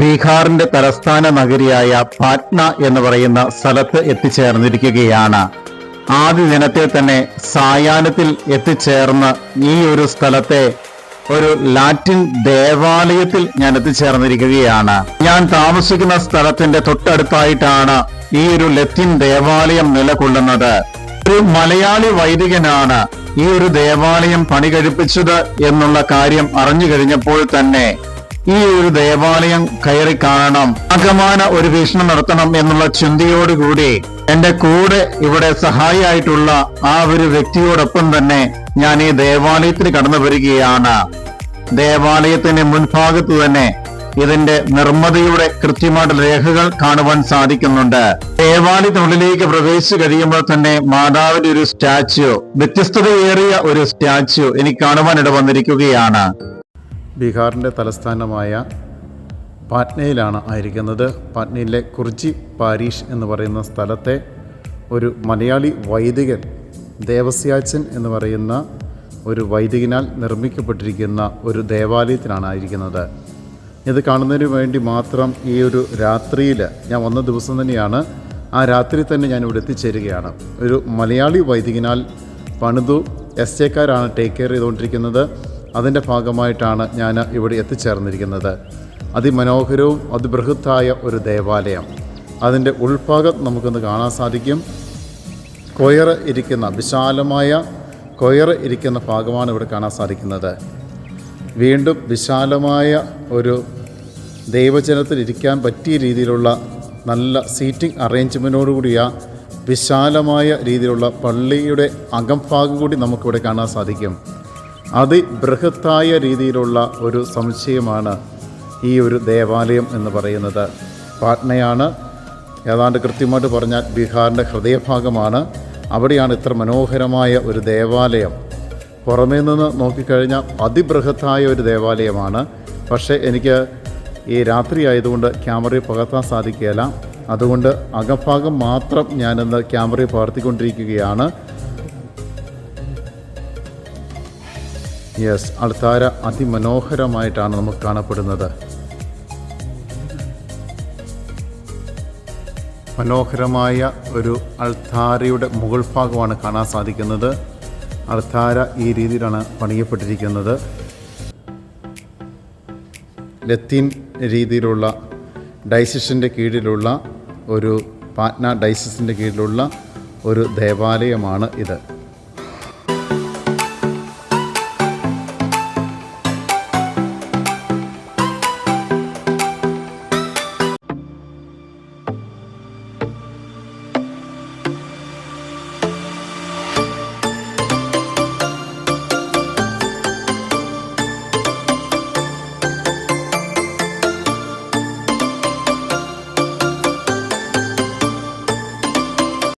ബീഹാറിന്റെ തലസ്ഥാന നഗരിയായ പാറ്റ്ന എന്ന് പറയുന്ന സ്ഥലത്ത് എത്തിച്ചേർന്നിരിക്കുകയാണ്. ആദ്യ ദിനത്തിൽ തന്നെ സായാഹ്നത്തിൽ എത്തിച്ചേർന്ന് ഈ ഒരു സ്ഥലത്തെ ഒരു ലാറ്റിൻ ദേവാലയത്തിൽ ഞാൻ എത്തിച്ചേർന്നിരിക്കുകയാണ്. ഞാൻ താമസിക്കുന്ന സ്ഥലത്തിന്റെ തൊട്ടടുത്തായിട്ടാണ് ഈ ഒരു ലത്തീൻ ദേവാലയം നിലകൊള്ളുന്നത്. ഒരു മലയാളി വൈദികനാണ് ഈ ഒരു ദേവാലയം പണി കഴിപ്പിച്ചത് എന്നുള്ള കാര്യം അറിഞ്ഞു കഴിഞ്ഞപ്പോൾ തന്നെ ഈ ഒരു ദേവാലയം കയറി കാണണം, ആഗമന ഒരു വീക്ഷണം നടത്തണം എന്നുള്ള ചിന്തയോടുകൂടി എന്റെ കൂടെ ഇവിടെ സഹായിയായിട്ടുള്ള ആ ഒരു വ്യക്തിയോടൊപ്പം തന്നെ ഞാൻ ഈ ദേവാലയത്തിൽ കടന്നു വരികയാണ്. ദേവാലയത്തിന്റെ മുൻഭാഗത്ത് തന്നെ ഇതിന്റെ നിർമ്മിതിയുടെ കൃത്യമായിട്ട് രേഖകൾ കാണുവാൻ സാധിക്കുന്നുണ്ട്. ദേവാലയത്തിനുള്ളിലേക്ക് പ്രവേശിച്ചു കഴിയുമ്പോൾ തന്നെ മാതാവിന്റെ ഒരു സ്റ്റാച്യു, വ്യത്യസ്തതയേറിയ ഒരു സ്റ്റാച്യു എനിക്ക് കാണുവാൻ ഇടവന്നിരിക്കുകയാണ്. ബീഹാറിൻ്റെ തലസ്ഥാനമായ പാറ്റ്നയിലാണ് ആയിരിക്കുന്നത്. പാറ്റ്നയിലെ കുർജി പാരീഷ് എന്ന് പറയുന്ന സ്ഥലത്തെ ഒരു മലയാളി വൈദികൻ, ദേവസ്യാച്ചൻ എന്ന് പറയുന്ന ഒരു വൈദികനാൽ നിർമ്മിക്കപ്പെട്ടിരിക്കുന്ന ഒരു ദേവാലയത്തിലാണ് ആയിരിക്കുന്നത്. ഇത് കാണുന്നതിന് വേണ്ടി മാത്രം ഈ ഒരു രാത്രിയിൽ ഞാൻ വന്ന ദിവസം തന്നെയാണ്, ആ രാത്രി തന്നെ ഞാൻ ഇവിടെ എത്തിച്ചേരുകയാണ്. ഒരു മലയാളി വൈദികനാൽ പണിതു എസ്റ്റേക്കാരാണ് ടേക്ക് കെയർ ചെയ്തുകൊണ്ടിരിക്കുന്നത്. അതിൻ്റെ ഭാഗമായിട്ടാണ് ഞാൻ ഇവിടെ എത്തിച്ചേർന്നിരിക്കുന്നത്. അതിമനോഹരവും അതിബൃഹത്തായ ഒരു ദേവാലയം. അതിൻ്റെ ഉൾഭാഗം നമുക്കൊന്ന് കാണാൻ സാധിക്കും. കൊയറ് ഇരിക്കുന്ന, വിശാലമായ കൊയറ് ഇരിക്കുന്ന ഭാഗമാണ് ഇവിടെ കാണാൻ സാധിക്കുന്നത്. വീണ്ടും വിശാലമായ ഒരു ദൈവജനത്തിൽ ഇരിക്കാൻ പറ്റിയ രീതിയിലുള്ള നല്ല സീറ്റിംഗ് അറേഞ്ച്മെൻറ്റോടുകൂടിയ വിശാലമായ രീതിയിലുള്ള പള്ളിയുടെ അകംഭാഗം കൂടി നമുക്കിവിടെ കാണാൻ സാധിക്കും. അതിബൃഹത്തായ രീതിയിലുള്ള ഒരു സമുച്ചയമാണ് ഈ ഒരു ദേവാലയം എന്ന് പറയുന്നത്. പാറ്റ്നയാണ്, ഏതാണ്ട് കൃത്യമായിട്ട് പറഞ്ഞാൽ ബീഹാറിൻ്റെ ഹൃദയഭാഗമാണ്. അവിടെയാണ് ഇത്ര മനോഹരമായ ഒരു ദേവാലയം. പുറമേ നിന്ന് നോക്കിക്കഴിഞ്ഞാൽ അതിബൃഹത്തായ ഒരു ദേവാലയമാണ്. പക്ഷേ എനിക്ക് ഈ രാത്രി ആയതുകൊണ്ട് ക്യാമറയിൽ പകർത്താൻ സാധിക്കുകയില്ല. അതുകൊണ്ട് അകഭാഗം മാത്രം ഞാനിന്ന് ക്യാമറയിൽ പകർത്തിക്കൊണ്ടിരിക്കുകയാണ്. യെസ്, അൾത്താര അതിമനോഹരമായിട്ടാണ് നമുക്ക് കാണപ്പെടുന്നത്. മനോഹരമായ ഒരു അൾത്താരയുടെ മുകൾ ഭാഗമാണ് കാണാൻ സാധിക്കുന്നത്. അൾത്താര ഈ രീതിയിലാണ് പണിയപ്പെട്ടിരിക്കുന്നത്. ലത്തീൻ രീതിയിലുള്ള ഡയസിസിൻ്റെ കീഴിലുള്ള ഒരു പാറ്റ്ന ഡയസിസിൻ്റെ കീഴിലുള്ള ഒരു ദേവാലയമാണ് ഇത്.